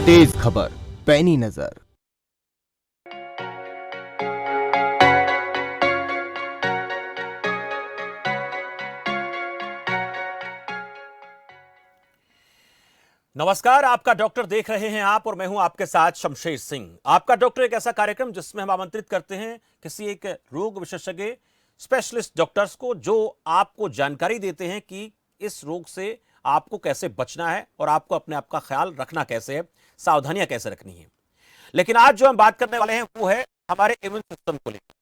तेज खबर, पैनी नजर। नमस्कार, आपका डॉक्टर देख रहे हैं आप और मैं हूं आपके साथ शमशेर सिंह। आपका डॉक्टर एक ऐसा कार्यक्रम जिसमें हम आमंत्रित करते हैं किसी एक रोग विशेषज्ञ स्पेशलिस्ट डॉक्टर्स को, जो आपको जानकारी देते हैं कि इस रोग से आपको कैसे बचना है और आपको अपने आप का ख्याल रखना कैसे है, सावधानियां कैसे रखनी है। लेकिन आज जो हम बात करने वाले हैं वो है हमारे इम्यून सिस्टम को लेकर।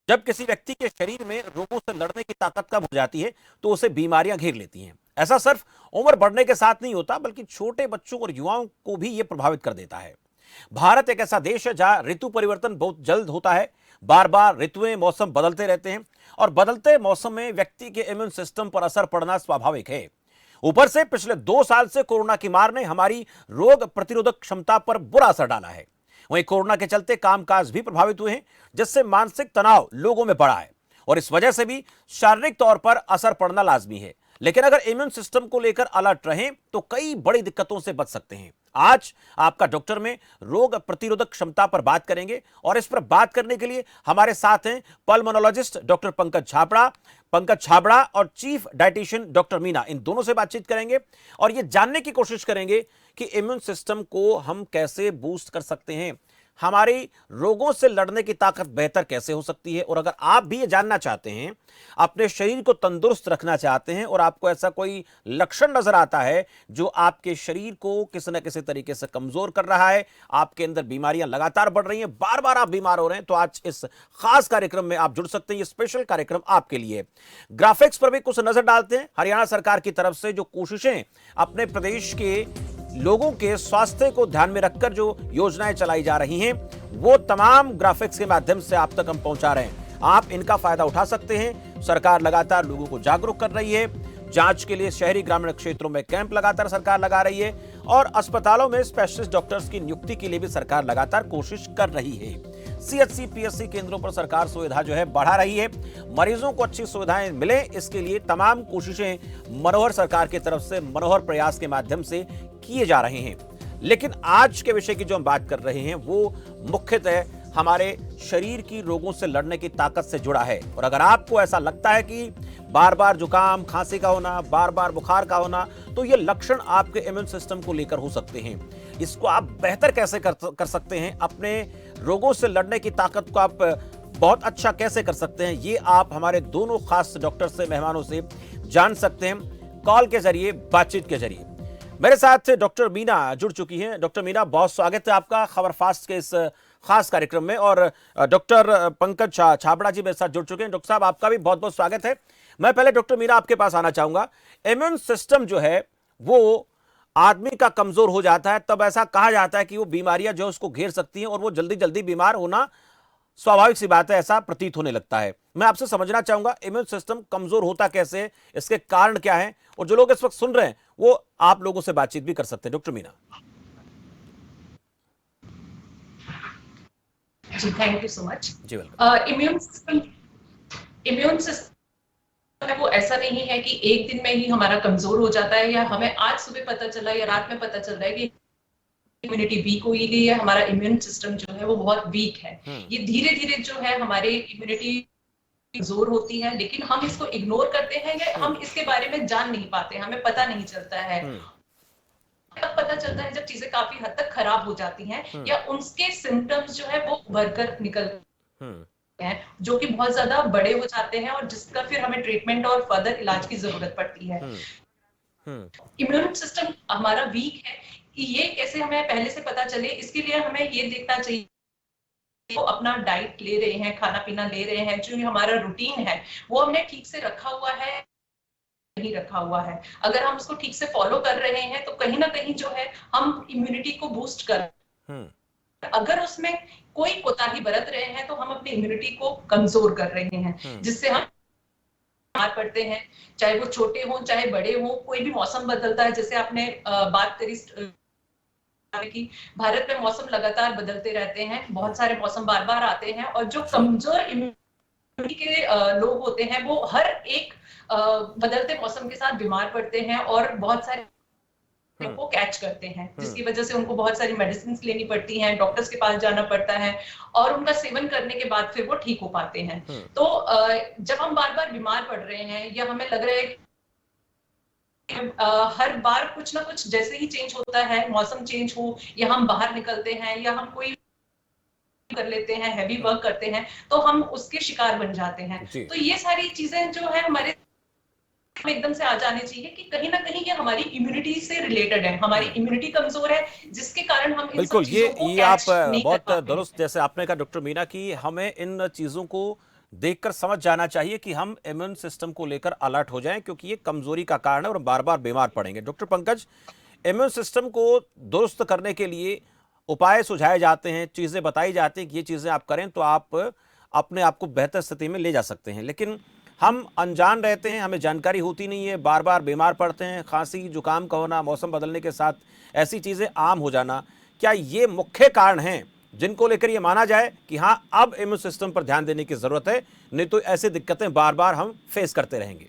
जब किसी व्यक्ति के शरीर में रोगों से लड़ने की ताकत कम हो जाती है तो उसे बीमारियां घेर लेती हैं। ऐसा सिर्फ उम्र बढ़ने के साथ नहीं होता, बल्कि छोटे बच्चों और युवाओं को भी यह प्रभावित कर देता है। भारत एक ऐसा देश है जहां ऋतु परिवर्तन बहुत जल्द होता है। बार बार ऋतुएं, मौसम बदलते रहते हैं और बदलते मौसम में व्यक्ति के इम्यून सिस्टम पर असर पड़ना स्वाभाविक है। ऊपर से पिछले 2 साल से कोरोना की मार ने हमारी रोग प्रतिरोधक क्षमता पर बुरा असर डाला है। वहीं कोरोना के चलते कामकाज भी प्रभावित हुए हैं, जिससे मानसिक तनाव लोगों में बढ़ा है और इस वजह से भी शारीरिक तौर पर असर पड़ना लाजमी है। लेकिन अगर इम्यून सिस्टम को लेकर अलर्ट रहें तो कई बड़ी दिक्कतों से बच सकते हैं। आज आपका डॉक्टर में रोग प्रतिरोधक क्षमता पर बात करेंगे और इस पर बात करने के लिए हमारे साथ हैं पल्मोनोलॉजिस्ट डॉक्टर पंकज छाबड़ा और चीफ डाइटिशियन डॉक्टर मीना। इन दोनों से बातचीत करेंगे और यह जानने की कोशिश करेंगे कि इम्यून सिस्टम को हम कैसे बूस्ट कर सकते हैं, हमारी रोगों से लड़ने की ताकत बेहतर कैसे हो सकती है। और अगर आप भी ये जानना चाहते हैं, अपने शरीर को तंदुरुस्त रखना चाहते हैं और आपको ऐसा कोई लक्षण नजर आता है जो आपके शरीर को किसी न किसी तरीके से कमजोर कर रहा है, आपके अंदर बीमारियां लगातार बढ़ रही हैं, बार बार आप बीमार हो रहे हैं, तो आज इस खास कार्यक्रम में आप जुड़ सकते हैं। ये स्पेशल कार्यक्रम आपके लिए। ग्राफिक्स पर भी कुछ नजर डालते हैं। हरियाणा सरकार की तरफ से जो कोशिशें अपने प्रदेश के लोगों के स्वास्थ्य को ध्यान में रखकर जो योजनाएं चलाई जा रही हैं, वो तमाम ग्राफिक्स के माध्यम से आप तक हम पहुंचा रहे हैं। आप इनका फायदा उठा सकते हैं। सरकार लगातार लोगों को जागरूक कर रही है। जांच के लिए शहरी ग्रामीण क्षेत्रों में कैंप लगातार सरकार लगा रही है और अस्पतालों में स्पेशलिस्ट डॉक्टर्स की नियुक्ति के लिए भी सरकार लगातार कोशिश कर रही है। सीएचसी पीएचसी केंद्रों पर सरकार सुविधा जो है बढ़ा रही है। मरीजों को अच्छी सुविधाएं मिले, इसके लिए तमाम कोशिशें मनोहर सरकार की तरफ से मनोहर प्रयास के माध्यम से किए जा रहे हैं। लेकिन आज के विषय की जो हम बात कर रहे हैं वो मुख्यतः हमारे शरीर की रोगों से लड़ने की ताकत से जुड़ा है। और अगर आपको ऐसा लगता है कि बार बार जुकाम खांसी का होना, बार बार बुखार का होना, तो ये लक्षण आपके इम्यून सिस्टम को लेकर हो सकते हैं। इसको आप बेहतर कैसे कर सकते हैं, अपने रोगों से लड़ने की ताकत को आप बहुत अच्छा कैसे कर सकते हैं, ये आप हमारे दोनों खास डॉक्टर से, मेहमानों से जान सकते हैं कॉल के जरिए, बातचीत के जरिए। मेरे साथ डॉक्टर मीना जुड़ चुकी हैं। डॉक्टर मीना, बहुत स्वागत है आपका खबर फास्ट के इस खास कार्यक्रम में। और डॉक्टर पंकज छाबड़ा जी मेरे साथ जुड़ चुके हैं। डॉक्टर साहब, आपका भी बहुत बहुत स्वागत है। मैं पहले डॉक्टर मीना आपके पास आना चाहूंगा। इम्यून सिस्टम जो है वो आदमी का कमजोर हो जाता है, तब ऐसा कहा जाता है कि वो बीमारियां जो उसको घेर सकती हैं और वो जल्दी जल्दी बीमार होना स्वाभाविक सी बात है, ऐसा प्रतीत होने लगता है। मैं आपसे समझना चाहूंगा, इम्यून सिस्टम कमजोर होता कैसे है, इसके कारण क्या है, और जो लोग इस वक्त सुन रहे हैं वो आप लोगों से बातचीत भी कर सकते हैं। Doctor Meena ji, thank you so much. जी वेलकम। इम्यून सिस्टम है वो ऐसा नहीं है कि एक दिन में ही हमारा कमजोर हो जाता है, या हमें आज सुबह पता चला या रात में पता चल रहा है कि इम्यूनिटी वीक हुई है या हमारा इम्यून सिस्टम जो है वो बहुत वीक है। ये धीरे धीरे जो है हमारे इम्यूनिटी कमजोर होती है, लेकिन हम इसको इग्नोर करते हैं या हम इसके बारे में जान नहीं पाते, हमें पता नहीं चलता है। तब पता चलता है जब चीजें काफी हद तक खराब हो जाती हैं या उनके सिम्टम्स जो है वो उभर कर निकल हैं, जो कि बहुत ज्यादा बड़े हो जाते हैं और जिसका फिर हमें ट्रीटमेंट और फर्दर इलाज की जरूरत पड़ती है। इम्यून सिस्टम हमारा वीक है, कि ये कैसे हमें पहले से पता चले, इसके लिए हमें ये देखना चाहिए वो अपना डाइट ले रहे हैं, खाना पीना ले रहे हैं, जो हमारा रूटीन है वो हमने ठीक से रखा हुआ है, नहीं रखा हुआ है। अगर हम उसको ठीक से फॉलो कर रहे हैं तो कहीं ना कहीं जो है हम इम्यूनिटी को बूस्ट कर, अगर उसमें कोई कोताही बरत रहे हैं तो हम अपनी इम्यूनिटी को कमजोर कर रहे हैं, जिससे हम बीमार पड़ते हैं, चाहे वो छोटे हों चाहे बड़े हों। कोई भी मौसम बदलता है, जैसे आपने बात करी कि भारत में मौसम लगातार बदलते रहते हैं, बहुत सारे मौसम बार बार आते हैं, और जो कमजोर इम्यूनिटी के लोग होते हैं वो हर एक बदलते मौसम के साथ बीमार पड़ते हैं और बहुत सारे को कैच करते हैं, जिसकी वजह से उनको बहुत सारी मेडिसिन लेनी पड़ती हैं, डॉक्टर्स के पास जाना पड़ता है और उनका सेवन करने के बाद फिर वो ठीक हो पाते हैं। तो जब हम बार बार बीमार पड़ रहे हैं या हमें लग रहा है हर बार कुछ ना कुछ जैसे ही चेंज होता है, मौसम चेंज हो या हम बाहर निकलते हैं या हम कोई कर लेते हैं, हैवी वर्क करते हैं, तो हम उसके शिकार बन जाते हैं। तो ये सारी चीजें जो है हमारे में एकदम से आ जाने चाहिए कि कहीं ना कहीं ये हमारी इम्यूनिटी से रिलेटेड है, हमारी इम्यूनिटी कमजोर है जिसके कारण हम इन सब चीजों को ये कैच आप नहीं कर बहुत पाते दुरुस्त जैसे आपने कहा डॉक्टर मीना कि हमें इन चीजों को देखकर समझ जाना चाहिए कि हम इम्यून सिस्टम को लेकर अलर्ट हो जाएं, क्योंकि ये कमजोरी का कारण है और बार बार बीमार पड़ेंगे। डॉक्टर पंकज, इम्यून सिस्टम को दुरुस्त करने के लिए उपाय सुझाए जाते हैं, चीजें बताई जाती हैं कि ये चीजें आप करें तो आप अपने आप को बेहतर स्थिति में ले जा सकते हैं, लेकिन हम अनजान रहते हैं, हमें जानकारी होती नहीं है, बार बार बीमार पड़ते हैं, खांसी जुकाम का होना, मौसम बदलने के साथ ऐसी चीजें आम हो जाना, क्या ये मुख्य कारण हैं जिनको लेकर ये माना जाए कि हाँ अब इम्यून सिस्टम पर ध्यान देने की जरूरत है, नहीं तो ऐसी दिक्कतें बार बार हम फेस करते रहेंगे?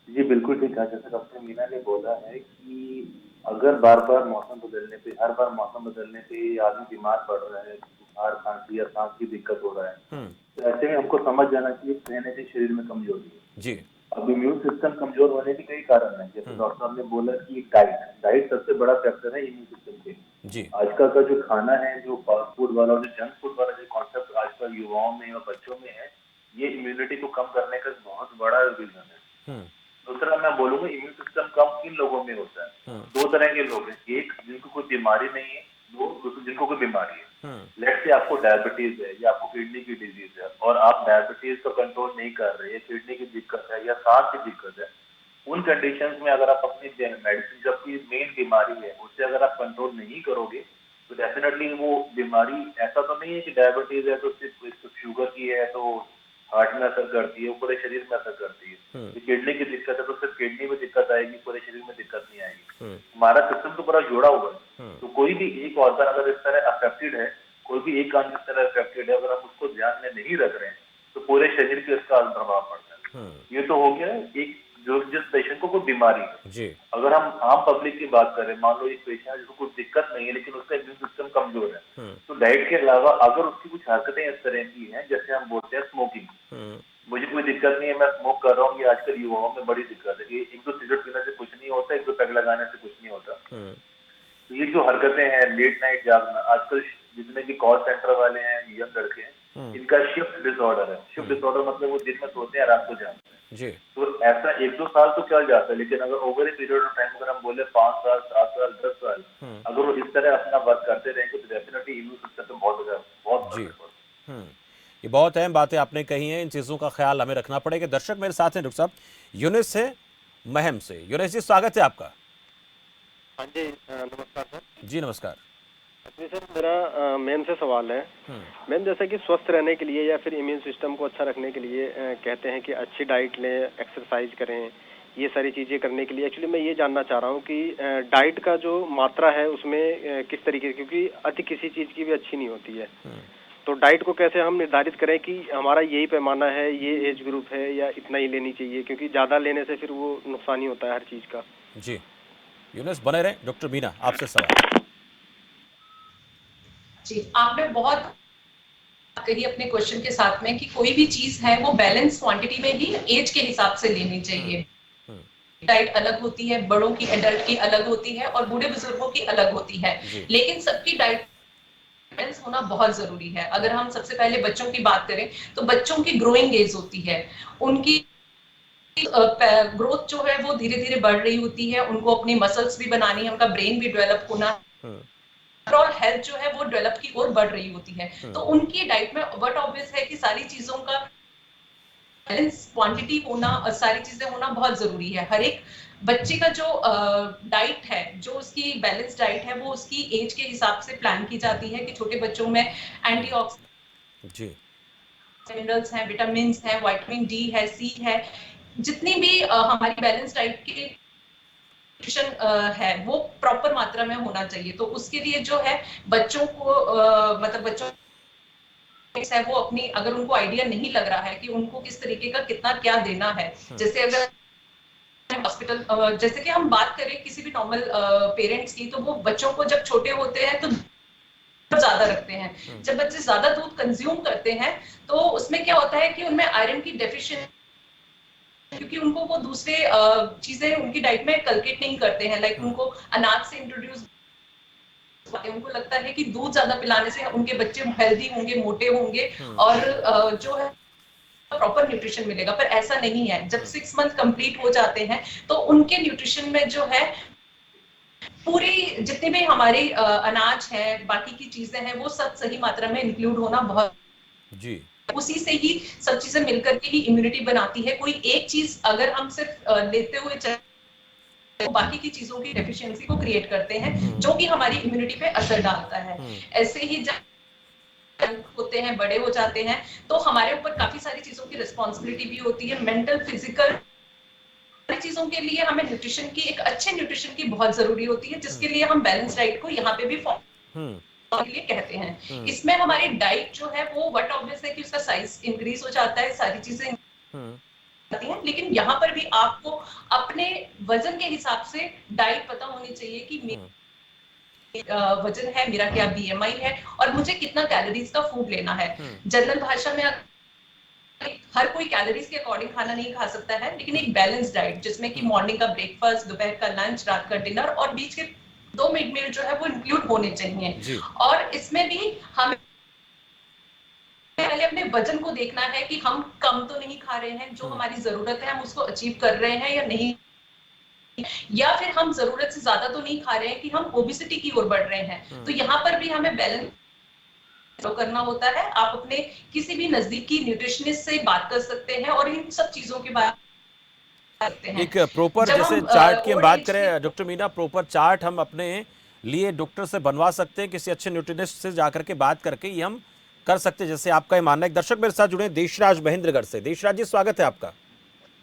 जी बिल्कुल ठीक कहा। जैसे डॉक्टर मीना ने बोला है कि अगर बार बार मौसम बदलने पे, हर बार मौसम बदलने पे आदमी बीमार पड़ रहा है, बुखार खांसी या सांस की दिक्कत हो रहा है, तो ऐसे में हमको समझ जाना चाहिए कहीं ना कहीं शरीर में कमजोरी है। जी। अब इम्यून सिस्टम कमजोर होने के कई कारण है, जैसे डॉक्टर साहब ने बोला कि डाइट सबसे बड़ा फैक्टर है इम्यून सिस्टम के। जी। आजकल का जो खाना है, जो फास्ट फूड वाला और जो जंक फूड वाला जो कॉन्सेप्ट आजकल युवाओं में और बच्चों में है, ये इम्यूनिटी को कम करने का बहुत बड़ा रीजन है। दूसरा मैं बोलूंगा, इम्यून सिस्टम कम किन लोगों में होता है? दो तरह के लोग हैं, एक जिनको कोई बीमारी नहीं है, दो जिनको कोई बीमारी है। लेट्स से आपको डायबिटीज है या आपको किडनी की डिजीज है और आप डायबिटीज को कंट्रोल नहीं कर रहे हैं, किडनी की दिक्कत है या सांस की दिक्कत है, उन कंडीशंस में अगर आप अपनी मेडिसिन, जबकि मेन बीमारी है, उससे अगर आप कंट्रोल नहीं करोगे तो डेफिनेटली वो बीमारी, ऐसा तो नहीं है कि डायबिटीज है तो सिर्फ शुगर की है तो हार्ट में असर करती है, वो पूरे शरीर में असर करती है। किडनी की दिक्कत है तो सिर्फ किडनी में दिक्कत आएगी, पूरे शरीर में दिक्कत नहीं आएगी। हमारा सिस्टम तो बड़ा जुड़ा हुआ है, तो कोई भी एक ऑर्गन अगर इस तरह अफेक्टेड है, कोई भी एक अंग इस तरह अफेक्टेड है, अगर हम उसको ध्यान में नहीं रख रहे हैं तो पूरे शरीर पे इसका प्रभाव पड़ता है। ये तो हो गया एक जो जिस पेशेंट को कोई बीमारी है। जी। अगर हम आम पब्लिक की बात करें, मान लो एक पेशेंट है जिसको कोई दिक्कत नहीं है लेकिन उसका इम्यून सिस्टम कमजोर है, तो डाइट के अलावा अगर उसकी कुछ हरकतें इस तरह की हैं, जैसे हम बोलते हैं स्मोकिंग, मुझे कोई दिक्कत नहीं है, मैं स्मोक कर रहा हूँ, ये आजकल युवाओं में बड़ी दिक्कत है कि एक दो सिगरेट पीने से कुछ नहीं होता, एक दो पैग लगाने से कुछ नहीं होता। तो ये जो हरकतें हैं, लेट नाइट जागना, आजकल जितने भी कॉल सेंटर वाले हैं, यंग लड़के हैं, इनका शिफ्ट डिसऑर्डर है। शिफ्ट डिसऑर्डर मतलब वो दिन में सोते हैं, रात को जागते हैं। जी। तो ऐसा एक दो साल तो चल जाता है, लेकिन अगर over a period of time अगर हम बोले 5 साल 7 साल 10 साल अगर वो इस तरह अपना वर्क करते रहेंगे तो डेफिनेटली इम्यून सिस्टम बहुत जी। ये बहुत अहम बातें आपने कही हैं, इन चीजों का ख्याल हमें रखना पड़ेगा। दर्शक मेरे साथ हैं डॉक्टर साहब, यूनिस है महम से। यूनिस जी स्वागत है आपका। हाँ जी नमस्कार सर। जी नमस्कार। जी सर, मेरा मैम से सवाल है। मैम जैसे कि स्वस्थ रहने के लिए या फिर इम्यून सिस्टम को अच्छा रखने के लिए कहते हैं कि अच्छी डाइट लें, एक्सरसाइज करें, ये सारी चीज़ें करने के लिए एक्चुअली मैं ये जानना चाह रहा हूँ कि डाइट का जो मात्रा है उसमें किस तरीके, क्योंकि अति किसी चीज़ की भी अच्छी नहीं होती है, तो डाइट को कैसे हम निर्धारित करें कि हमारा यही पैमाना है, ये एज ग्रुप है या इतना ही लेनी चाहिए, क्योंकि ज़्यादा लेने से फिर वो नुकसान ही होता है हर चीज़ का। जी यूनिस बने रहे। डॉक्टर मीना आपसे सवाल। जी, आपने बहुत कही अपने क्वेश्चन के साथ में कि कोई भी चीज है वो बैलेंस क्वांटिटी में ही एज के हिसाब से लेनी चाहिए। डाइट अलग होती है, बड़ों की एडल्ट की अलग होती है और बूढ़े बुजुर्गों की अलग होती है, लेकिन सबकी डाइट बैलेंस होना बहुत जरूरी है। अगर हम सबसे पहले बच्चों की बात करें तो बच्चों की ग्रोइंग एज होती है, उनकी ग्रोथ जो है वो धीरे धीरे बढ़ रही होती है, उनको अपनी मसल्स भी बनानी है, उनका ब्रेन भी डेवलप होना, ओवरऑल हेल्थ जो है वो डेवलप की ओर बढ़ रही होती है। तो उनकी डाइट में बट ऑब्वियस है कि सारी चीजों का बैलेंस क्वांटिटी होना, सारी चीजें होना बहुत जरूरी है। हर एक बच्चे का जो डाइट है, जो उसकी बैलेंस डाइट है, वो उसकी एज के हिसाब से प्लान की जाती है कि छोटे बच्चों में एंटीऑक्सीडेंट मिनरल्स हैं, विटामिन हैं, विटामिन डी है, सी है, जितनी भी हमारी बैलेंस डाइट की है वो प्रॉपर मात्रा में होना चाहिए। तो उसके लिए जो है बच्चों को मतलब बच्चों है वो अपनी, अगर उनको आइडिया नहीं लग रहा है कि उनको किस तरीके का कितना क्या देना है, जैसे अगर हॉस्पिटल, जैसे कि हम बात करें किसी भी नॉर्मल पेरेंट्स की, तो वो बच्चों को जब छोटे होते हैं तो ज्यादा रखते हैं। जब बच्चे ज्यादा दूध कंज्यूम करते हैं तो उसमें क्या होता है कि उनमें आयरन की डेफिशिएंसी, क्योंकि उनको वो दूसरे चीजें उनकी डाइट में कलकेट नहीं करते हैं, लाइक उनको अनाज से इंट्रोड्यूस, उनको लगता है कि दूध ज्यादा पिलाने से उनके बच्चे हेल्दी होंगे, मोटे होंगे और जो है प्रॉपर न्यूट्रिशन मिलेगा, पर ऐसा नहीं है। जब 6 मंथ कंप्लीट हो जाते हैं तो उनके न्यूट्रिशन में जो है पूरी जितने भी हमारे अनाज है, बाकी की चीजें हैं, वो सब सही मात्रा में इंक्लूड होना बहुत जी। उसी से ही सब चीजें मिलकर के ही इम्यूनिटी बनाती है। कोई एक चीज अगर हम सिर्फ लेते हुए तो बाकी की चीजों की डेफिशिएंसी को क्रिएट करते हैं, जो कि हमारी इम्यूनिटी पे असर डालता है। ऐसे ही जब होते हैं, बड़े हो जाते हैं, तो हमारे ऊपर काफी सारी चीजों की रिस्पॉन्सिबिलिटी भी होती है, मेंटल, फिजिकल चीजों के लिए हमें न्यूट्रिशन की, एक अच्छे न्यूट्रिशन की बहुत जरूरी होती है, जिसके लिए हम बैलेंस डाइट को यहाँ पे भी फॉलो के लिए कहते हैं। इसमें हमारी डाइट जो है वो व्हाट ऑब्वियस है कि उसका साइज इंक्रीज हो जाता है, सारी चीजें आती हैं, लेकिन यहाँ पर भी आपको अपने वजन के हिसाब से डाइट पता होनी चाहिए कि वजन है मेरा, क्या बीएमआई है और मुझे कितना कैलोरीज का फूड लेना है। जनरल भाषा में हर कोई कैलोरीज के अकॉर्डिंग खाना नहीं खा सकता है, लेकिन एक बैलेंस डाइट जिसमें कि मॉर्निंग का ब्रेकफास्ट, दोपहर का लंच, रात का डिनर और बीच के 2 मिड मील जो है वो इंक्लूड होने चाहिए। और इसमें भी हमें पहले अपने वजन को देखना है कि हम कम तो नहीं खा रहे हैं, जो हमारी जरूरत है हम उसको अचीव कर रहे हैं या नहीं, या फिर हम जरूरत से ज्यादा तो नहीं खा रहे हैं कि हम ओबेसिटी की ओर बढ़ रहे हैं। तो यहाँ पर भी हमें बैलेंस करना होता है। आप अपने किसी भी नजदीकी न्यूट्रिशनिस्ट से बात कर सकते हैं और इन सब चीजों के बारे में एक प्रॉपर जैसे चार्ट की हम बात करें डॉक्टर मीना, प्रॉपर चार्ट हम अपने लिए डॉक्टर से बनवा सकते हैं, किसी अच्छे न्यूट्रिशनिस्ट से जाकर के बात करके ये हम कर सकते हैं, जैसे आपका ये मानना है। एक दर्शक मेरे साथ जुड़े हैं, देशराज महेंद्रगढ़ से। देशराज जी, स्वागत है आपका।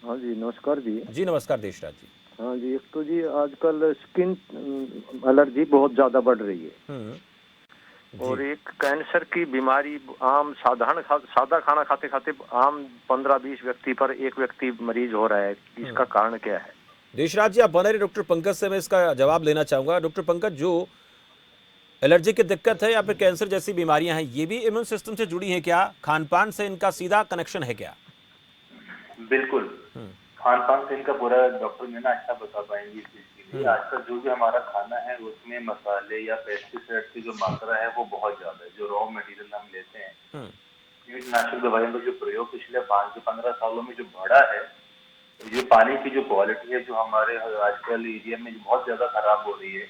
हाँ जी, नमस्कार जी। जी नमस्कार देशराज जी। हाँ जी, एक तो जी आजकल स्किन एलर्जी बहुत ज्यादा बढ़ रही है और एक कैंसर की बीमारी आम सादा खाना खाते खाते आम 15-20 व्यक्ति पर एक व्यक्ति मरीज हो रहा है। इसका कारण क्या है? देशराज जी आप बने रहे, डॉक्टर पंकज से मैं इसका जवाब लेना चाहूंगा। डॉक्टर पंकज, जो एलर्जी की दिक्कत है या फिर कैंसर जैसी बीमारियां हैं, ये भी इम्यून सिस्टम से जुड़ी हैं क्या? खान पान से इनका सीधा कनेक्शन है क्या? बिल्कुल, खान पान से इनका पूरा डॉक्टर मीना अच्छा बता पाएंगे इस चीज के लिए। आजकल जो भी हमारा खाना है उसमें मसाले या पेस्टिसाइड की जो मात्रा है वो बहुत ज्यादा है। जो रॉ मटेरियल हम लेते हैं, कीटनाशक दवाइयों का जो प्रयोग पिछले 5 से 15 सालों में जो बढ़ा है, जो पानी की जो क्वालिटी है जो हमारे आजकल एरिया में बहुत ज्यादा खराब हो रही है।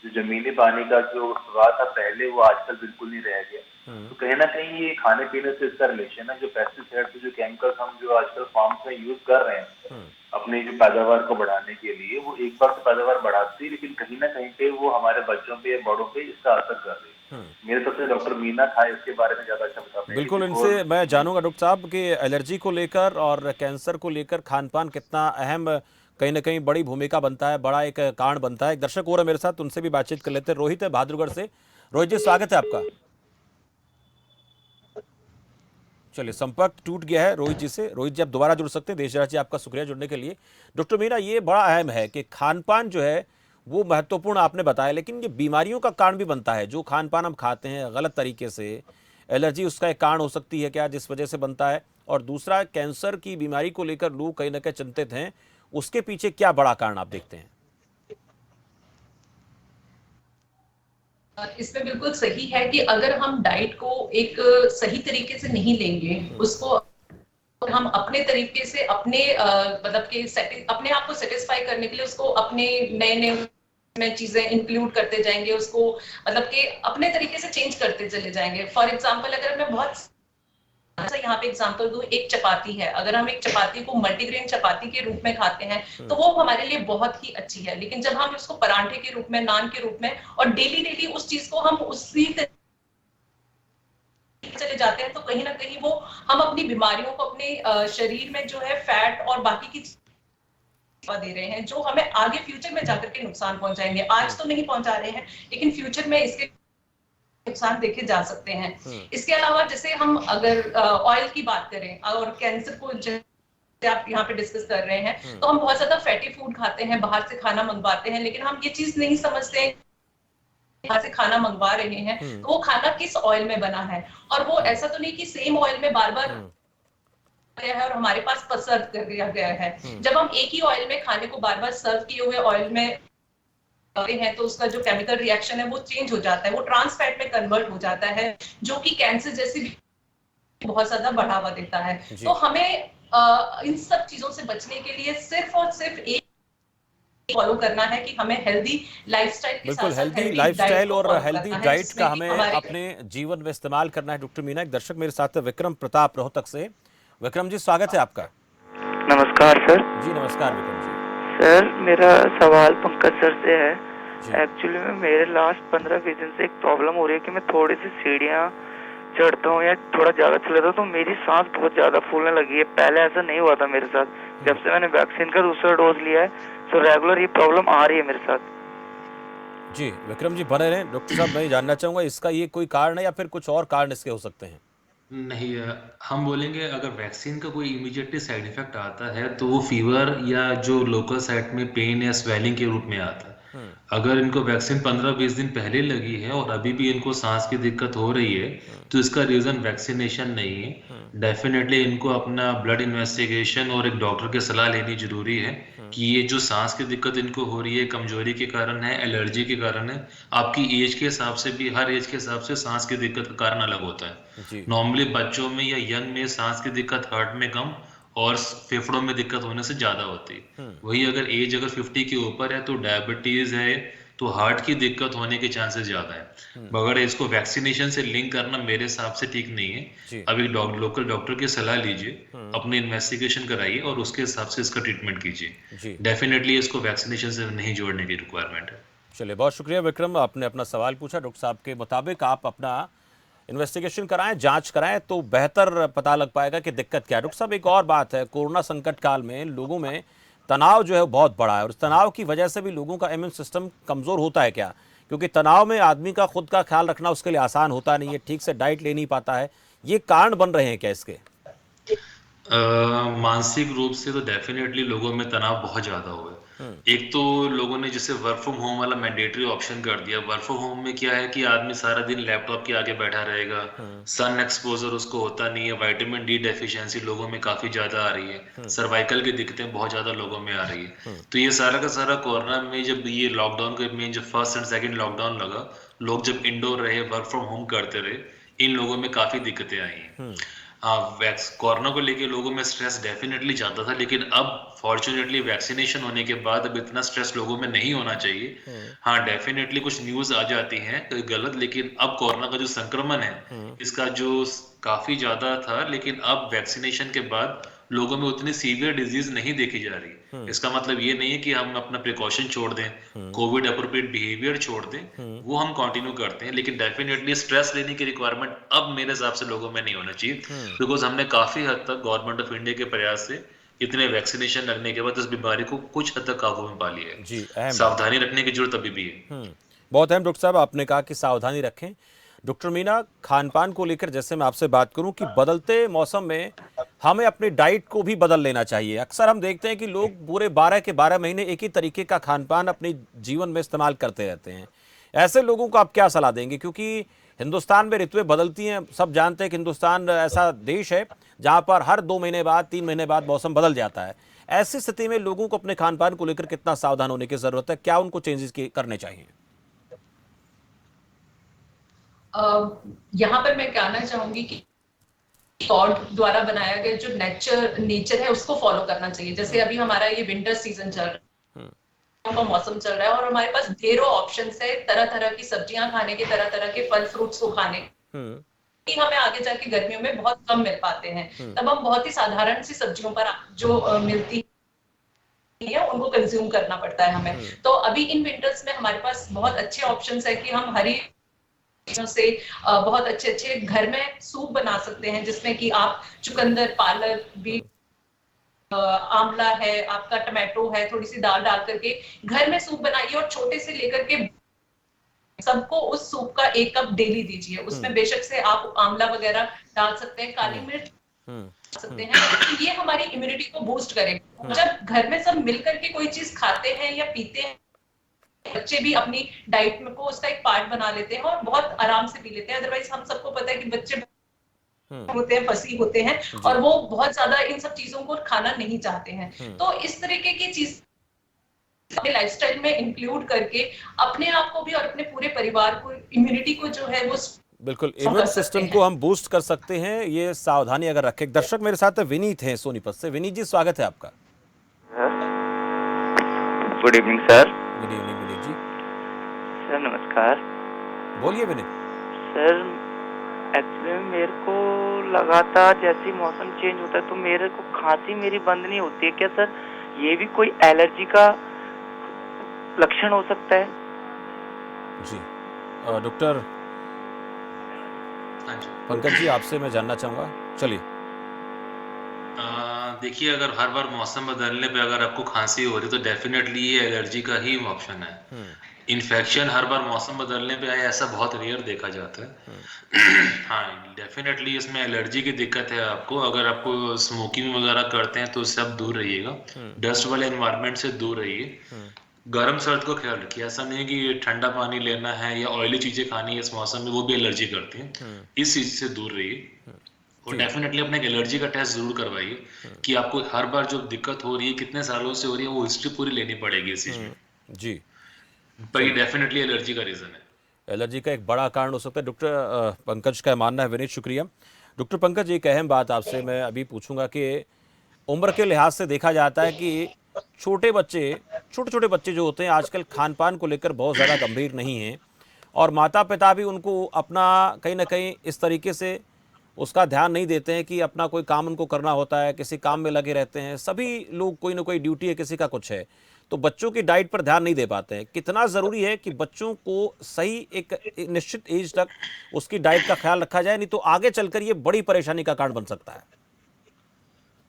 जो जमीनी पानी का जो स्वाद था पहले, वो आजकल बिल्कुल नहीं रह गया। तो कहीं ना कहीं ये खाने पीने से इसका रिलेशन है। जो पेस्टिसाइड, जो केमिकल्स हम जो आजकल फार्म्स में यूज कर रहे हैं अपनी जो पैदावार को बढ़ाने के लिए, वो एक बार तो पैदावार बढ़ाती है, लेकिन कहीं ना कहीं पे वो हमारे बच्चों पे, बड़ों पे इसका असर कर रही है। मेरे सबसे डॉक्टर मीना था इसके बारे में ज्यादा अच्छा बता पाएंगे। बिल्कुल, इनसे मैं जानूंगा डॉक्टर साहब कि एलर्जी को लेकर और कैंसर को लेकर खान पान कितना अहम, कहीं ना कहीं बड़ी भूमिका बनता है, बड़ा एक कारण बनता है। एक दर्शक और है मेरे साथ, उनसे भी बातचीत कर लेते हैं। रोहित है बहादुरगढ़ से। रोहित जी, स्वागत है आपका। चलिए, संपर्क टूट गया है रोहित जी से। रोहित जी आप दोबारा जुड़ सकते हैं। देशराज जी आपका शुक्रिया जुड़ने के लिए। डॉक्टर मीना, ये बड़ा अहम है कि खान पान जो है वो महत्वपूर्ण आपने बताया, लेकिन ये बीमारियों का कारण भी बनता है। जो खान पान हम खाते हैं गलत तरीके से, एलर्जी उसका एक कारण हो सकती है क्या, जिस वजह से बनता है? और दूसरा, कैंसर की बीमारी को लेकर लोग कहीं ना कहीं चिंतित हैं, उसके पीछे क्या बड़ा कारण आप देखते हैं? इसमें बिल्कुल सही है कि अगर हम डाइट को एक सही तरीके से नहीं लेंगे, उसको हम अपने तरीके से अपने मतलब कि अपने आप को सेटिस्फाई करने के लिए उसको अपने नए में चीजें इंक्लूड करते जाएंगे, उसको मतलब कि अपने तरीके से चेंज करते चले जाएंगे। फॉर एग्जांपल, अगर मैं बहुत अच्छा यहाँ पे एग्जांपल दूं, एक चपाती है। अगर हम एक चपाती को मल्टीग्रेन चपाती के रूप में खाते हैं तो वो हमारे लिए बहुत ही अच्छी है, लेकिन जब हम उसको परांठे के रूप में, नान के रूप में और डेली उस चीज को हम उसी चले जाते हैं, तो कहीं ना कहीं वो हम अपनी बीमारियों को अपने शरीर में जो है फैट और बाकी की दे रहे हैं, जो हमें आगे फ्यूचर में जाकर के नुकसान पहुंचाएंगे। आज तो नहीं पहुंचा रहे हैं, लेकिन फ्यूचर में इसके नुकसान देखे जा सकते हैं। इसके अलावा जैसे हम अगर ऑयल की बात करें और कैंसर को आप यहाँ पे डिस्कस कर रहे हैं, तो हम बहुत ज्यादा फैटी फूड खाते हैं, बाहर से खाना मंगवाते हैं, लेकिन हम ये चीज नहीं समझते हैं यहाँ से खाना मंगवा रहे हैं तो वो खाना किस ऑयल में बना है, और वो ऐसा तो नहीं कि सेम ऑयल में बार बार है और हमारे पास सर्व कर दिया गया है। जब हम एक ही ऑयल में खाने को बार बार सर्व किए हुए ऑयल में हैं तो उसका जो केमिकल रिएक्शन है वो चेंज हो जाता है, वो ट्रांस फैट में कन्वर्ट हो जाता है, जो कि कैंसर जैसी बहुत ज्यादा बढ़ावा देता है। तो हमें इन सब चीजों से बचने के लिए सिर्फ और सिर्फ एक फॉलो करना है कि हमें हेल्दी लाइफस्टाइल के बिल्कुल, साथ हेल्दी लाइफस्टाइल और हेल्दी डाइट का हमें अपने जीवन में इस्तेमाल करना है। डॉक्टर मीना, एक दर्शक मेरे साथ है विक्रम प्रताप रोहतक से। विक्रम जी, स्वागत है आपका। नमस्कार सर। जी नमस्कार विक्रम जी। सर मेरा सवाल पंकज सर से है। एक्चुअली में मेरे लास्ट 15-20 दिन से एक प्रॉब्लम हो रही है कि मैं थोड़ी सी सीढ़ियाँ चढ़ता हूँ या थोड़ा ज्यादा चलता हूँ तो मेरी सांस बहुत ज्यादा फूलने लगी है। पहले ऐसा नहीं हुआ था मेरे साथ। जब से मैंने वैक्सीन का दूसरा डोज लिया है तो रेगुलर ये प्रॉब्लम आ रही है मेरे साथ। जी विक्रम जी, बने रहें। डॉक्टर साहब, मैं जानना चाहूंगा इसका ये कोई कारण है या फिर कुछ और कारण इसके हो सकते हैं? नहीं, हम बोलेंगे अगर वैक्सीन का कोई इमीडिएटली साइड इफेक्ट आता है तो वो फीवर या जो लोकल साइट में पेन या स्वेलिंग के रूप में आता है। अगर इनको वैक्सीन 15-20 दिन पहले लगी है और अभी भी इनको सांस की दिक्कत हो रही है तो इसका रीजन वैक्सीनेशन नहीं है। डेफिनेटली इनको अपना ब्लड इन्वेस्टिगेशन और एक डॉक्टर की सलाह लेनी जरूरी है कि ये जो सांस की दिक्कत इनको हो रही है कमजोरी के कारण है, एलर्जी के कारण है। आपकी एज के हिसाब से भी, हर एज के हिसाब से सांस की दिक्कत का कारण अलग होता है। नॉर्मली बच्चों में या यंग में सांस की दिक्कत हार्ट में कम और फेफड़ों में दिक्कत होने से ज्यादा होती है। वही अगर एज 50 के ऊपर है तो डायबिटीज है तो हार्ट की दिक्कत होने के चांसेस ज्यादा है। मगर इसको वैक्सीनेशन से लिंक करना मेरे हिसाब से ठीक नहीं है। अभी लोकल डॉक्टर की सलाह लीजिए, अपने इन्वेस्टिगेशन कराइए और उसके हिसाब से इसका ट्रीटमेंट कीजिए। डेफिनेटली इसको वैक्सीनेशन से नहीं जोड़ने की रिक्वायरमेंट है। चलिए, बहुत शुक्रिया विक्रम, आपने अपना सवाल पूछा। डॉक्टर साहब के मुताबिक आप अपना इन्वेस्टिगेशन कराएं, जांच कराएं तो बेहतर पता लग पाएगा कि दिक्कत क्या है। डॉक्टर साहब, एक और बात है, कोरोना संकट काल में लोगों में तनाव जो है बहुत बड़ा है और इस तनाव की वजह से भी लोगों का इम्यून सिस्टम कमज़ोर होता है क्या? क्योंकि तनाव में आदमी का खुद का ख्याल रखना उसके लिए आसान होता नहीं है, ठीक से डाइट ले नहीं पाता है। ये कारण बन रहे हैं क्या इसके? मानसिक रूप से तो डेफिनेटली लोगों में तनाव बहुत ज्यादा हुआ है। एक तो लोगों ने जैसे वर्क फ्रॉम होम वाला मैंडेटरी ऑप्शन कर दिया। वर्क फ्रॉम होम में क्या है कि आदमी सारा दिन लैपटॉप के आगे बैठा रहेगा, सन एक्सपोजर उसको होता नहीं है, विटामिन डी डेफिशिएंसी लोगों में काफी ज्यादा आ रही है, सर्वाइकल की दिक्कतें बहुत ज्यादा लोगों में आ रही है। तो ये सारा का सारा कोरोना में जब ये लॉकडाउन के में जब फर्स्ट एंड सेकंड लॉकडाउन लगा, लोग जब इंडोर रहे, वर्क फ्रॉम होम करते रहे, इन लोगों में काफी दिक्कतें आई हैं। कोरोना को लेके लोगों में स्ट्रेस डेफिनेटली ज्यादा था, लेकिन अब फॉर्चुनेटली वैक्सीनेशन होने के बाद अब इतना स्ट्रेस लोगों में नहीं होना चाहिए। हाँ, डेफिनेटली कुछ न्यूज आ जाती हैं गलत, लेकिन अब कोरोना का जो संक्रमण है इसका जो काफी ज्यादा था, लेकिन अब वैक्सीनेशन के बाद लोगों में उतनी सीवियर डिजीज नहीं देखी जा रही। इसका मतलब ये नहीं है कि हम अपना प्रिकॉशन छोड़ दें, कोविड अप्रोप्रिएट बिहेवियर छोड़ दें, वो हम कंटिन्यू करते हैं, लेकिन डेफिनेटली स्ट्रेस लेने की रिक्वायरमेंट अब मेरे हिसाब से लोगों में नहीं होना चाहिए। बिकॉज हमने काफी हद तक गवर्नमेंट ऑफ इंडिया के प्रयास से इतने वैक्सीनेशन लगने के बाद इस बीमारी को कुछ हद तक काबू में पा लिया है। जी, अहम सावधानी रखने की जरूरत अभी भी है। बहुत अहम। डॉक्टर साहब, आपने कहा कि सावधानी रखें। डॉक्टर मीना, खान पान को लेकर जैसे मैं आपसे बात करूं कि बदलते मौसम में हमें अपनी डाइट को भी बदल लेना चाहिए। अक्सर हम देखते हैं कि लोग पूरे 12 के 12 महीने एक ही तरीके का खान पान अपने जीवन में इस्तेमाल करते रहते हैं। ऐसे लोगों को आप क्या सलाह देंगे? क्योंकि हिंदुस्तान में ऋतुएं बदलती हैं, सब जानते हैं कि हिंदुस्तान ऐसा देश है जहाँ पर हर 2 महीने बाद, 3 महीने बाद मौसम बदल जाता है। ऐसी स्थिति में लोगों को अपने खान पान को लेकर कितना सावधान होने की जरूरत है? क्या उनको चेंजेस करने चाहिए? यहाँ पर मैं कहना चाहूंगी कि गॉड द्वारा बनाया गया जो नेचर है उसको फॉलो करना चाहिए। जैसे अभी हमारा ये विंटर सीजन चल रहा है, का मौसम चल रहा है और हमारे पास ढेरों ऑप्शंस है, तरह तरह की सब्जियां खाने के, तरह तरह के फल फ्रूट्स को खाने के। हमें आगे जाके गर्मियों में बहुत कम मिल पाते हैं, तब हम बहुत ही साधारण सी सब्जियों पर जो मिलती है उनको कंज्यूम करना पड़ता है हमें। तो अभी इन विंटर्स में हमारे पास बहुत अच्छे ऑप्शंस है कि हम हरी से बहुत अच्छे अच्छे घर में सूप बना सकते हैं, जिसमें कि आप चुकंदर, पालक भी, आंवला है, आपका टमाटो है, थोड़ी सी दाल डाल करके घर में सूप बनाइए और छोटे से लेकर के सबको उस सूप का 1 कप डेली दीजिए। उसमें बेशक से आप आंवला वगैरह डाल सकते हैं, काली मिर्च सकते हैं, तो ये हमारी इम्यूनिटी को बूस्ट करेगा। जब घर में सब मिलकर के कोई चीज खाते हैं या पीते हैं, बच्चे भी अपनी डाइट में को उसका एक पार्ट बना लेते हैं और बहुत आराम से पी लेते हैं। अदरवाइज हम सबको पता है कि बच्चे होते हैं, फसी होते हैं और वो बहुत ज्यादा इन सब चीजों को खाना नहीं चाहते हैं। तो इस तरीके की चीज अपने लाइफस्टाइल में इंक्लूड करके अपने आप को भी और अपने पूरे परिवार को, इम्यूनिटी को जो है वो बिल्कुल इम्यून सिस्टम को हम बूस्ट कर सकते हैं, ये सावधानी अगर रखें। एक दर्शक मेरे साथ विनीत हैं सोनीपत से। विनीत जी, स्वागत है आपका। Good evening sir. Good evening Vineet ji. Sir नमस्कार। बोलिए विनीत। सर एक्चुअली मेरे को लगातार जैसे ही मौसम चेंज होता है तो मेरे को खांसी मेरी बंद नहीं होती है। क्या सर ये भी कोई एलर्जी का लक्षण हो सकता है? जी डॉक्टर पंकज जी, आपसे मैं जानना चाहूंगा। चलिए। देखिए, अगर हर बार मौसम बदलने पे अगर आपको खांसी हो रही है तो डेफिनेटली ये एलर्जी का ही ऑप्शन है। इन्फेक्शन हर बार मौसम बदलने पे आए ऐसा बहुत रेयर देखा जाता है। हाँ, डेफिनेटली इसमें एलर्जी की दिक्कत है आपको। अगर आपको स्मोकिंग वगैरह करते हैं तो उससे आप दूर रहिएगा, डस्ट वाले एनवायरनमेंट से दूर रहिए। गर्म सर्द को ख्याल रखिए। ऐसा नहीं है कि ठंडा पानी लेना है या ऑयली चीजें खानी है इस मौसम में, वो भी एलर्जी करती हैं। इस चीज से दूर रहिए और डेफिनेटली अपने एलर्जी का टेस्ट जरूर करवाइए कि आपको हर बार जो दिक्कत हो रही है, कितने सालों से हो रही है, वो हिस्ट्री पूरी लेनी पड़ेगी इस चीज में। जी, पर ये डेफिनेटली एलर्जी का रीजन है। एलर्जी का एक बड़ा कारण हो सकता है। डॉक्टर पंकज का मानना है। विनीत, शुक्रिया। डॉक्टर पंकज, एक अहम बात आपसे मैं अभी पूछूंगा कि उम्र के लिहाज से देखा जाता है कि छोटे छोटे बच्चे जो होते हैं आजकल खान पान को लेकर बहुत ज़्यादा गंभीर नहीं हैं और माता पिता भी उनको अपना कहीं ना कहीं इस तरीके से उसका ध्यान नहीं देते हैं कि अपना कोई काम उनको करना होता है, किसी काम में लगे रहते हैं। सभी लोग कोई ना कोई ड्यूटी है, किसी का कुछ है, तो बच्चों की डाइट पर ध्यान नहीं दे पाते हैं। कितना ज़रूरी है कि बच्चों को सही एक निश्चित एज तक उसकी डाइट का ख्याल रखा जाए, नहीं तो आगे चलकर ये बड़ी परेशानी का कारण बन सकता है।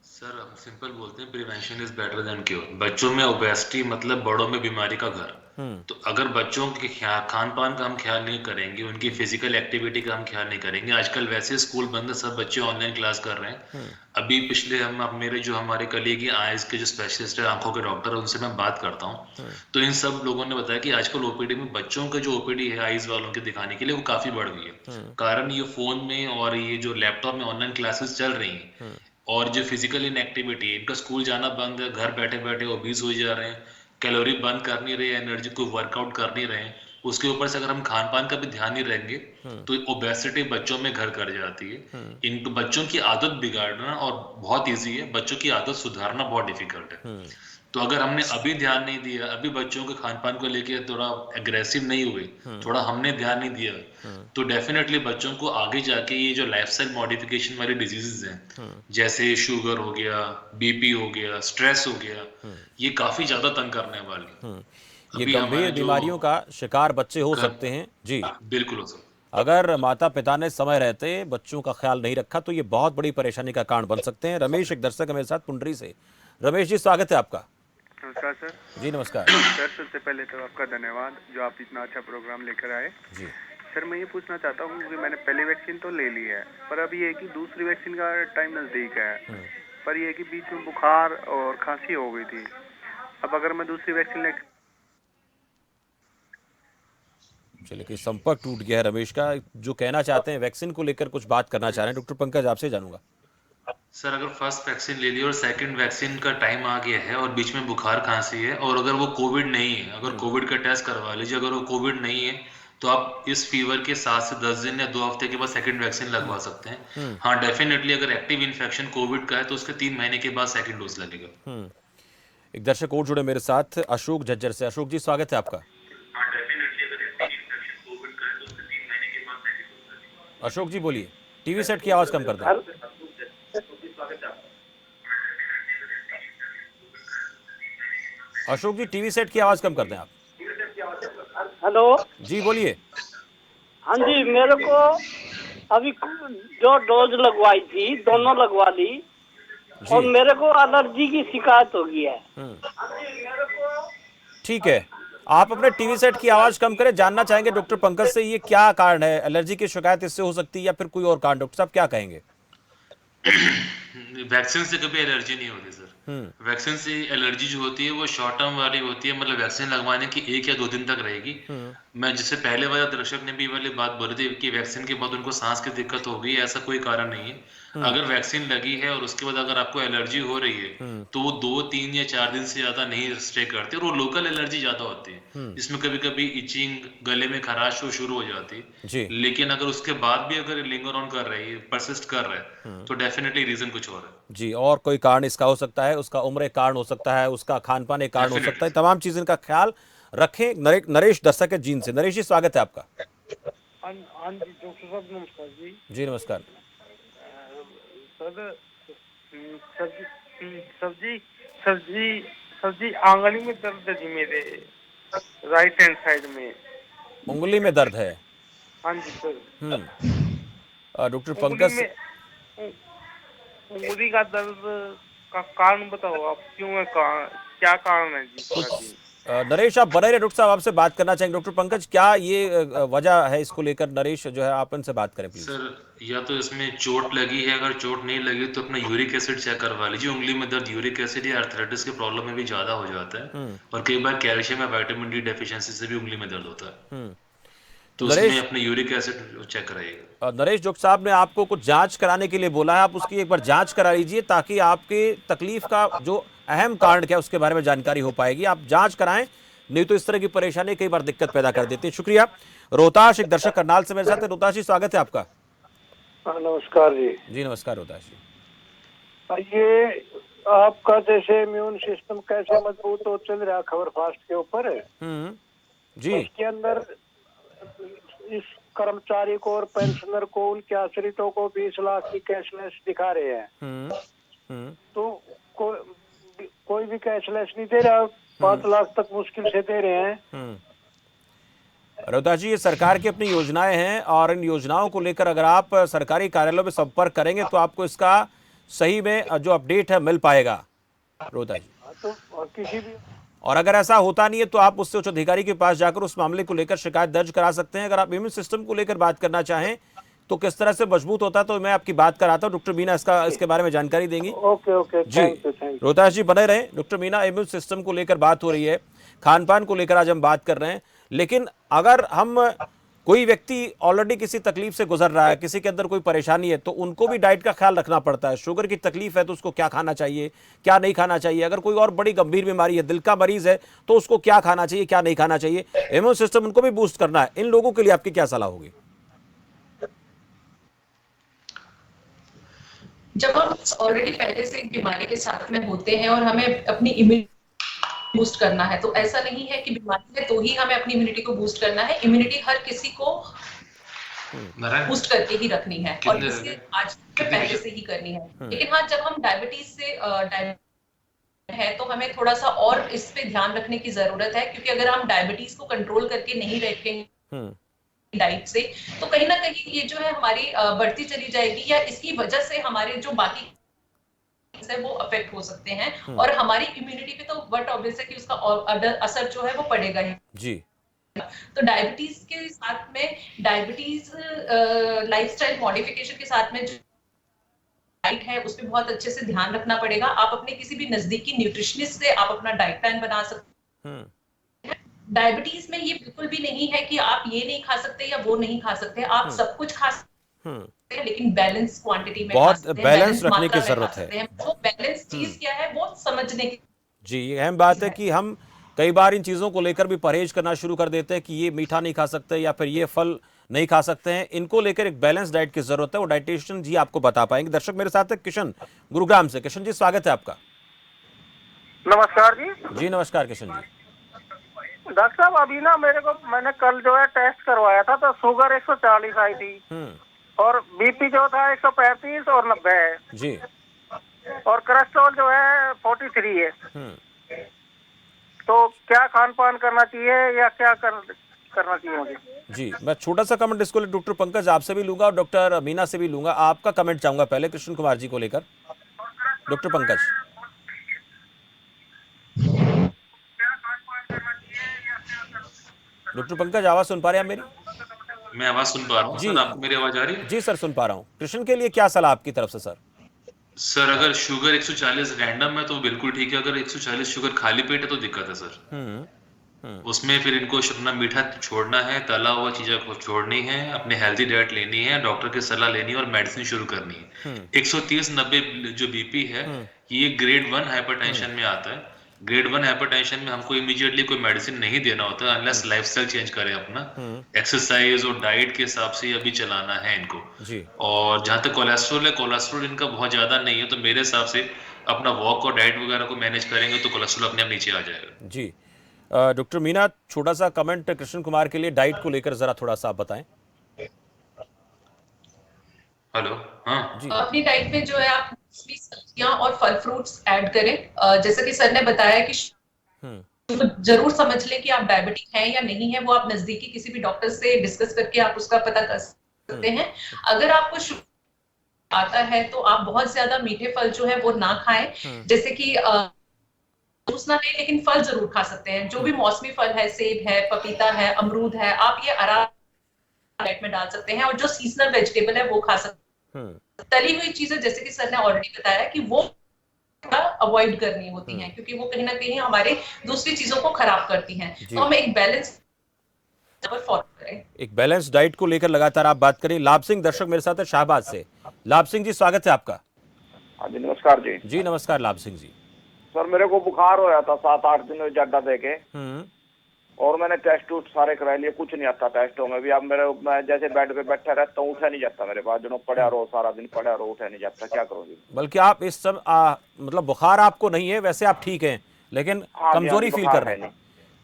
सर, हम सिंपल बोलते हैं prevention is better than cure. बच्चों में ओबेसिटी मतलब बड़ों में बीमारी का घर। तो अगर बच्चों के खान पान का हम ख्याल नहीं करेंगे, उनकी फिजिकल एक्टिविटी का हम ख्याल नहीं करेंगे, आजकल वैसे स्कूल बंद है, सब बच्चे ऑनलाइन क्लास कर रहे हैं। अभी पिछले हमारे कलीग आईज के जो स्पेशलिस्ट है, आंखों के डॉक्टर, उनसे मैं बात करता हूँ, तो इन सब लोगों ने बताया कि आजकल ओपीडी में बच्चों का जो ओपीडी है आईज वालों के दिखाने के लिए, वो काफी बढ़ गई है। कारण ये फोन में और ये जो लैपटॉप में ऑनलाइन क्लासेस चल रही हैं और जो फिजिकल इनएक्टिविटी है, इनका स्कूल जाना बंद है, घर बैठे बैठे ओबीज हो जा रहे हैं, कैलोरी बर्न कर नहीं रहे, एनर्जी को वर्कआउट कर नहीं रहे। उसके ऊपर से अगर हम खान पान का भी ध्यान नहीं रहेंगे तो ओबेसिटी बच्चों में घर कर जाती है। इन बच्चों की आदत बिगाड़ना और बहुत इजी है, बच्चों की आदत सुधारना बहुत डिफिकल्ट है। तो अगर हमने अभी ध्यान नहीं दिया, अभी बच्चों के खान पान को लेके थोड़ा एग्रेसिव नहीं हुए, थोड़ा हमने ध्यान नहीं दिया, तो डेफिनेटली बच्चों को आगे जाके ये जो लाइफस्टाइल मॉडिफिकेशन वाली डिजीजेस हैं, जैसे शुगर हो गया, बीपी हो गया, स्ट्रेस हो गया, ये काफी ज्यादा तंग करने वाली। ये गंभीर बीमारियों का शिकार बच्चे हो सकते हैं। जी बिल्कुल हो सकता। अगर माता पिता ने समय रहते बच्चों का ख्याल नहीं रखा तो ये बहुत बड़ी परेशानी का कारण बन सकते हैं। रमेश, एक दर्शक है मेरे साथ पुंडरी से। रमेश जी, स्वागत है आपका। नमस्कार सर। जी नमस्कार सर, सबसे पहले तो आपका धन्यवाद जो आप इतना अच्छा प्रोग्राम लेकर आए। जी सर, मैं ये पूछना चाहता हूँ कि मैंने पहली वैक्सीन तो ले ली है, पर अब ये है कि दूसरी वैक्सीन का टाइम नज़दीक है, पर ये है कि बीच में बुखार और खांसी हो गई थी। अब अगर मैं दूसरी वैक्सीन ले, चलिए, कि संपर्क टूट गया है रमेश का। जो कहना चाहते हैं वैक्सीन को लेकर कुछ बात करना चाह रहे हैं, डॉक्टर पंकज आपसे जानूंगा। सर, अगर फर्स्ट वैक्सीन ले ली और सेकंड वैक्सीन का टाइम आ गया है और बीच में बुखार खांसी है और अगर वो कोविड नहीं है, अगर कोविड का टेस्ट करवा लीजिए, अगर वो कोविड नहीं है तो आप इस फीवर के 7 से 10 दिन या 2 हफ्ते के बाद सेकंड वैक्सीन लगवा सकते हैं। हाँ, डेफिनेटली अगर एक्टिव इन्फेक्शन कोविड का है तो उसके 3 महीने के बाद सेकंड डोज लगेगा। एक दर्शक और जुड़े मेरे साथ, अशोक झज्जर से। अशोक जी, स्वागत है आपका। अशोक जी बोलिए, टीवी सेट की आवाज कम कर दें। अशोक जी, टीवी सेट की आवाज कम कर दें आप। हेलो जी बोलिए। हाँ जी, मेरे को अभी जो डोज लगवाई थी दोनों लगवा ली और मेरे को एलर्जी की शिकायत हो गई है। ठीक है, आप अपने टीवी सेट की आवाज कम करें। जानना चाहेंगे डॉक्टर पंकज से ये क्या कारण है, एलर्जी की शिकायत इससे हो सकती है या फिर कोई और कारण? डॉक्टर साहब क्या कहेंगे? वैक्सीन से कभी एलर्जी नहीं होती सर। वैक्सीन से एलर्जी जो होती है वो शॉर्ट टर्म वाली होती है, मतलब वैक्सीन लगवाने की 1 या 2 दिन तक रहेगी। मैं जिससे पहले वाला दर्शक ने भी वाली बात बोली थी कि वैक्सीन के बाद उनको सांस की दिक्कत हो गई, ऐसा कोई कारण नहीं है। अगर वैक्सीन लगी है और उसके बाद अगर आपको एलर्जी हो रही है तो वो 2, 3 या 4 दिन से ज्यादा नहीं स्टे करती, और वो लोकल एलर्जी ज्यादा होती है, जिसमें कभी कभी इचिंग, गले में खराश हो शुरू हो जाती है। लेकिन अगर उसके बाद भी अगर लिंगर ऑन कर रही है, परसिस्ट कर रहा है, तो डेफिनेटली रीजन कुछ और है। जी, और कोई कारण इसका हो सकता है, उसका उम्र एक कारण हो सकता है, उसका खान पान एक कारण हो सकता है। तमाम चीजें का ख्याल रखें। नरेश दस्तक है जींद से। नरेश जी, स्वागत है आपका। हाँ जी डॉक्टर साहब, नमस्कार जी। जी नमस्कार सर, सब्जी आंगली में दर्द है जी मेरे, राइट हैंड साइड में। उंगली में दर्द है? हाँ जी सर। डॉक्टर पंकज, उंगली का दर्द का कारण बताओ आप, क्यों है, क्या कारण है जी? नरेश आप बने रहे, डॉक्टर साहब आपसे बात करना चाहेंगे। डॉक्टर पंकज, क्या ये वजह है इसको लेकर? नरेश जो है आप इनसे बात करें प्लीज। सर, या तो इसमें चोट लगी है, अगर चोट नहीं लगी तो अपना यूरिक एसिड चेक करवा लीजिए। उंगली में दर्द यूरिक एसिड या आर्थराइटिस के प्रॉब्लम में भी ज्यादा हो जाता है, और कई बार कैल्शियम या विटामिन डी डेफिशिएंसी से भी उंगली में दर्द होता है। तो उसमें अपने यूरिक एसिड चेक कराइएगा। नरेश, डॉक्टर साहब ने आपको कुछ जांच कराने के लिए बोला है, आप उसकी एक बार जांच करा लीजिए ताकि आपके तकलीफ का जो अहम कारण क्या है उसके बारे में जानकारी हो पाएगी। आप जांच कराएं, नहीं तो इस तरह की परेशानी कई बार दिक्कत पैदा कर देती है। शुक्रिया। रोहताश, एक दर्शक करनाल से मेरे साथ है। रोहताश जी, स्वागत है आपका। नमस्कार जी। जी नमस्कार रोहताश जी। ये आपका जैसे इम्यून सिस्टम कैसे मजबूत हो चल रहा, खबर फास्ट के ऊपर है जी। इसके अंदर इस कर्मचारी को और पेंशनर को, उनके आश्रितों को 20 लाख की कैशलेस दिखा रहे हैं। तो कोई भी कैशलेस नहीं दे रहा, 5 लाख तक मुश्किल से दे रहे हैं। रोहताश जी, ये सरकार की अपनी योजनाएं हैं और इन योजनाओं को लेकर अगर आप सरकारी कार्यालयों में संपर्क करेंगे तो आपको इसका सही में जो अपडेट है मिल पाएगा रोहताश जी। तो किसी भी, और अगर ऐसा होता नहीं है तो आप उससे उच्च अधिकारी के पास जाकर उस मामले को लेकर शिकायत दर्ज करा सकते हैं। अगर आप इम्यून सिस्टम को लेकर बात करना चाहें तो किस तरह से मजबूत होता है, तो मैं आपकी बात कराता हूं। डॉक्टर मीना इसके बारे में जानकारी देंगी। ओके जी, रोहताश जी बने रहे। डॉक्टर मीना, इम्यून सिस्टम को लेकर बात हो रही है, खान पान को लेकर आज हम बात कर रहे हैं, लेकिन अगर हम कोई व्यक्ति ऑलरेडी किसी तकलीफ से गुजर रहा है, किसी के अंदर कोई परेशानी है, तो उनको भी डाइट का ख्याल रखना पड़ता है। शुगर की तकलीफ है तो उसको क्या खाना चाहिए, क्या नहीं खाना चाहिए। अगर कोई और बड़ी गंभीर बीमारी है, दिल का मरीज है, तो उसको क्या खाना चाहिए, क्या नहीं खाना चाहिए। इम्यून सिस्टम उनको भी बूस्ट करना है। इन लोगों के लिए आपकी क्या सलाह होगी? जब हम ऑलरेडी पहले से एक बीमारी के साथ में होते हैं और हमें अपनी इम्यूनिटी बूस्ट करना है, तो ऐसा नहीं है कि बीमारी है तो ही हमें अपनी इम्यूनिटी को बूस्ट करना है। इम्यूनिटी हर किसी को बूस्ट करके ही रखनी है और इसे आज से पहले से ही करनी है। लेकिन हाँ, जब हम डायबिटीज से है तो हमें थोड़ा सा और इस पे ध्यान रखने की जरूरत है, क्योंकि अगर हम डायबिटीज को कंट्रोल करके नहीं रखेंगे डाइट से, तो कहीं ना कहीं ये जो है हमारी बढ़ती चली जाएगी, या इसकी वजह से हमारे जो बाकी है वो अफेक्ट हो सकते हैं और हमारी इम्यूनिटी पे तो बट ऑब्वियस है कि उसका असर जो है वो पड़ेगा ही जी। तो डायबिटीज के साथ में, डायबिटीज लाइफस्टाइल मॉडिफिकेशन के साथ में जो डाइट है उस पे बहुत अच्छे से ध्यान रखना पड़ेगा। आप अपने किसी भी नजदीकी न्यूट्रिशनिस्ट से आप अपना डाइट प्लान बना सकते हैं। डायबिटीज में ये बिल्कुल भी नहीं है कि आप ये नहीं खा सकते या वो नहीं खा सकते, आप सब कुछ खा सकते हैं, लेकिन बैलेंस क्वांटिटी में बहुत बैलेंस रखने की जरूरत है। वो बैलेंस चीज क्या है वो समझने की जी, ये अहम बात है कि हम कई बार इन चीजों को लेकर भी परहेज करना शुरू कर देते हैं कि ये मीठा नहीं खा सकते या फिर ये फल नहीं खा सकते हैं। इनको लेकर एक बैलेंस डाइट की जरूरत है, वो डाइटिशियन जी आपको बता पाएंगे। दर्शक मेरे साथ है किशन गुरुग्राम से। किशन जी स्वागत है आपका। नमस्कार जी। जी नमस्कार किशन जी। डॉक्टर साहब, अभी ना मैंने कल जो है टेस्ट करवाया था तो शुगर 140 आई थी और बीपी जो था 135 और 90 है जी, और कोलेस्ट्रॉल जो है 43 है। तो क्या खान पान करना चाहिए या क्या करना चाहिए मुझे? जी, मैं छोटा सा कमेंट इसको डॉक्टर पंकज आपसे भी लूंगा और डॉक्टर मीना से भी लूंगा। आपका कमेंट चाहूंगा पहले कृष्ण कुमार जी को लेकर। डॉक्टर पंकज। डॉक्टर पंकज आवाज सुन पा रहे हैं मेरी? मैं आवाज सुन पा रहा हूँ जी। सर, आपको मेरी आवाज आ रही है? जी सर सुन पा रहा हूँ। कृष्ण के लिए क्या सलाह आपकी तरफ से सर? सर अगर शुगर 140 रैंडम है तो बिल्कुल ठीक है, अगर 140 शुगर खाली पेट है तो दिक्कत है सर। उसमें फिर इनको अपना मीठा छोड़ना है, तला हुआ चीज़ें को छोड़नी है, अपने हेल्दी डाइट लेनी है, डॉक्टर की सलाह लेनी है और मेडिसिन शुरू करनी है। 130/90 जो बीपी है ये ग्रेड 1 हाइपरटेंशन में आता है। ग्रेड 1 हाइपरटेंशन में हमको इमीडिएटली कोई मेडिसिन नहीं देना होता अनलेस लाइफस्टाइल चेंज करें अपना, एक्सरसाइज और डाइट के हिसाब से अभी चलाना है इनको। जी। और जहाँ तक कोलेस्ट्रॉल है, कोलेस्ट्रॉल इनका बहुत ज्यादा नहीं है, तो मेरे हिसाब से अपना वॉक और डाइट वगैरह को मैनेज करेंगे तो कोलेस्ट्रॉल अपने आप नीचे आ जाएगा। जी। डॉक्टर मीना, छोटा सा कमेंट कृष्ण कुमार के लिए डाइट को लेकर जरा थोड़ा सा आप बताएं। हेलो। हाँ जी। अपनी डाइट में जो है आप सब्जियां और फल फ्रूट्स ऐड करें। जैसा कि सर ने बताया कि तो जरूर समझ लें कि आप डायबिटिक हैं या नहीं है, वो आप नजदीकी किसी भी डॉक्टर से डिस्कस करके आप उसका पता कर सकते हैं। अगर आपको शुगर आता है तो आप बहुत ज्यादा मीठे फल जो है वो ना खाएं, जैसे कि जूस ना लें लेकिन फल जरूर खा सकते हैं। जो भी मौसमी फल है, सेब है, पपीता है, अमरूद है, आप ये आराम डाइट में डाल सकते हैं। और जो सीजनल वेजिटेबल है वो खा सकते हैं। तली हुई चीजें जैसे कि सर ने ऑलरेडी बताया कि वो अवॉइड करनी होती हैं, क्योंकि वो कहीं ना कहीं हमारे दूसरी चीजों को खराब करती हैं। तो हमें एक बैलेंस फॉलो करें। एक बैलेंस डाइट को लेकर लगातार आप बात करें। लाभ सिंह दर्शक मेरे साथ है शाहबाद से। लाभ सिंह जी, स्वागत है आपका। हाँ जी, नमस्कार जी। जी नमस्कार लाभ सिंह जी। सर मेरे को बुखार होया था 7-8 दिन जड्डा देके, और मैंने टेस्ट सारे करा लिए, कुछ नहीं आता टेस्टों में भी। अब मैं जैसे बेड पे बैठा रहता हूँ, उठा नहीं जाता मेरे पास, जो पड़ा रहो सारा दिन पड़ा रहो, उठा नहीं जाता, क्या करूँगी। बल्कि आप इस समय मतलब बुखार आपको नहीं है, वैसे आप ठीक हैं, लेकिन कमजोरी फील कर रहे हैं।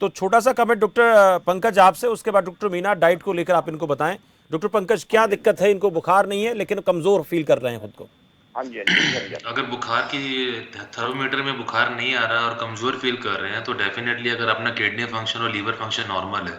तो छोटा सा कमेंट डॉक्टर पंकज आपसे, उसके बाद डॉक्टर मीना डाइट को लेकर आप इनको बताएं। डॉक्टर पंकज, क्या दिक्कत है? इनको बुखार नहीं है लेकिन कमजोर फील कर रहे हैं खुद को। हाँ जी। अगर बुखार की थर्मोमीटर में बुखार नहीं आ रहा और कमजोर फील कर रहे हैं तो डेफिनेटली अगर अपना किडनी फंक्शन और लीवर फंक्शन नॉर्मल है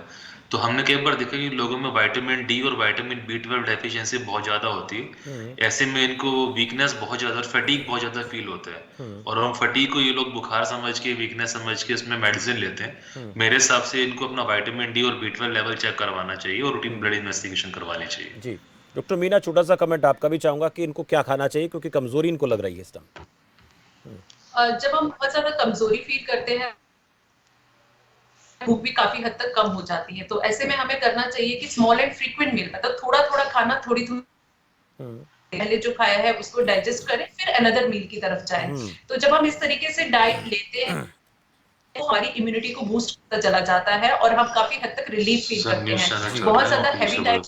तो हमने कई बार देखा कि लोगों में विटामिन डी और विटामिन B12 डेफिशिएंसी बहुत ज्यादा होती है। ऐसे में इनको वीकनेस बहुत ज्यादा और फटीग बहुत ज्यादा फील होता है, और हम फटीग को ये लोग बुखार समझ के, वीकनेस समझ के इसमें मेडिसिन लेते हैं। मेरे हिसाब से इनको अपना विटामिन डी और B12 लेवल चेक करवाना चाहिए और रूटीन ब्लड इन्वेस्टिगेशन करवानी चाहिए। जी डॉक्टर मीना, छोटा सा कमेंट आपका भी चाहूंगा कि इनको क्या खाना चाहिए, क्योंकि कमजोरी इनको लग रही है इस टाइम। जब हम बहुत ज्यादा कमजोरी फील करते हैं, भूख भी काफी हद तक कम हो जाती है, तो ऐसे में हमें करना चाहिए कि स्मॉल एंड फ्रीक्वेंट मील, मतलब थोड़ा थोड़ा खाना, थोड़ी पहले जो खाया है उसको डाइजेस्ट करें, फिर अनदर मील की तरफ जाएं। तो जब हम इस तरीके से डाइट लेते हैं तो हमारी इम्यूनिटी को बूस्ट करता चला जाता है और हम काफी हद तक रिलीफ फील करते हैं। बहुत ज्यादा हैवी डाइट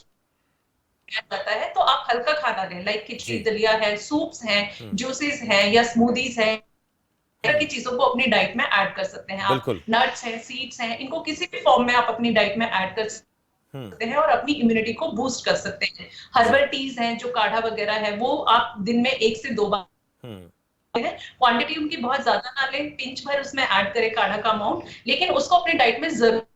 जाता है तो आप हल्का खाना लें, लाइक खिचड़ी, दलिया है, सूप्स हैं, जूसेस हैं या स्मूदीज हैं, की चीजों को अपनी डाइट में ऐड कर सकते हैं आप। नट्स हैं, सीड्स हैं, इनको किसी भी फॉर्म में आप अपनी डाइट में ऐड कर सकते हैं और अपनी इम्यूनिटी को बूस्ट कर सकते हैं। हर्बल टीज हैं, जो काढ़ा वगैरह है, वो आप दिन में 1 से 2 बार, क्वांटिटी उनकी बहुत ज्यादा ना लें, पिंच भर उसमें ऐड करें काढ़ा का अमाउंट, लेकिन उसको अपनी डाइट में जरूर।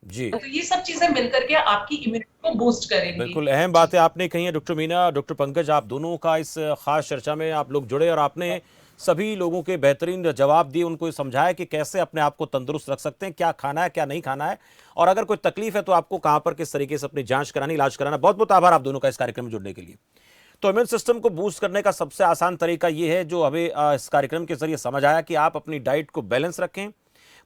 जी, तो ये सब चीजें मिलकर के आपकी इम्यूनिटी को बूस्ट करेंगी। बिल्कुल अहम बातें आपने कही है डॉक्टर मीना, डॉक्टर पंकज, आप दोनों का इस खास चर्चा में आप लोग जुड़े और आपने सभी लोगों के बेहतरीन जवाब दिए, उनको समझाया कि कैसे अपने आप को तंदुरुस्त रख सकते हैं, क्या खाना है क्या नहीं खाना है, और अगर कोई तकलीफ है तो आपको कहां पर किस तरीके से अपनी जांच करानी, इलाज कराना। बहुत बहुत आभार आप दोनों का इस कार्यक्रम में जुड़ने के लिए। तो इम्यून सिस्टम को बूस्ट करने का सबसे आसान तरीका यह है जो हमें इस कार्यक्रम के जरिए समझ आया कि आप अपनी डाइट को बैलेंस रखें।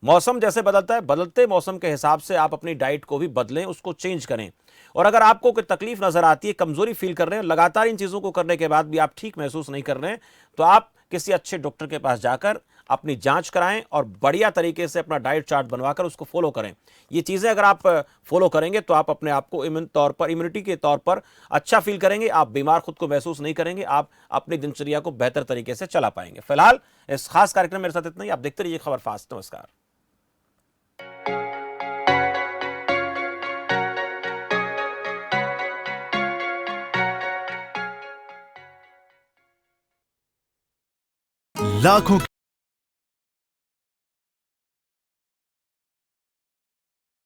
मौसम जैसे बदलता है, बदलते मौसम के हिसाब से आप अपनी डाइट को भी बदलें, उसको चेंज करें। और अगर आपको कोई तकलीफ नजर आती है, कमजोरी फील कर रहे हैं, लगातार इन चीजों को करने के बाद भी आप ठीक महसूस नहीं कर रहे हैं, तो आप किसी अच्छे डॉक्टर के पास जाकर अपनी जांच कराएं और बढ़िया तरीके से अपना डाइट चार्ट बनवाकर उसको फॉलो करें। ये चीजें अगर आप फॉलो करेंगे तो आप अपने आप को इम्यूनिटी के तौर पर अच्छा फील करेंगे, आप बीमार खुद को महसूस नहीं करेंगे, आप अपनी दिनचर्या को बेहतर तरीके से चला पाएंगे। फिलहाल इस खास कार्यक्रम मेरे साथ इतना ही। आप देखते रहिए खबर फास्ट। नमस्कार। लाखों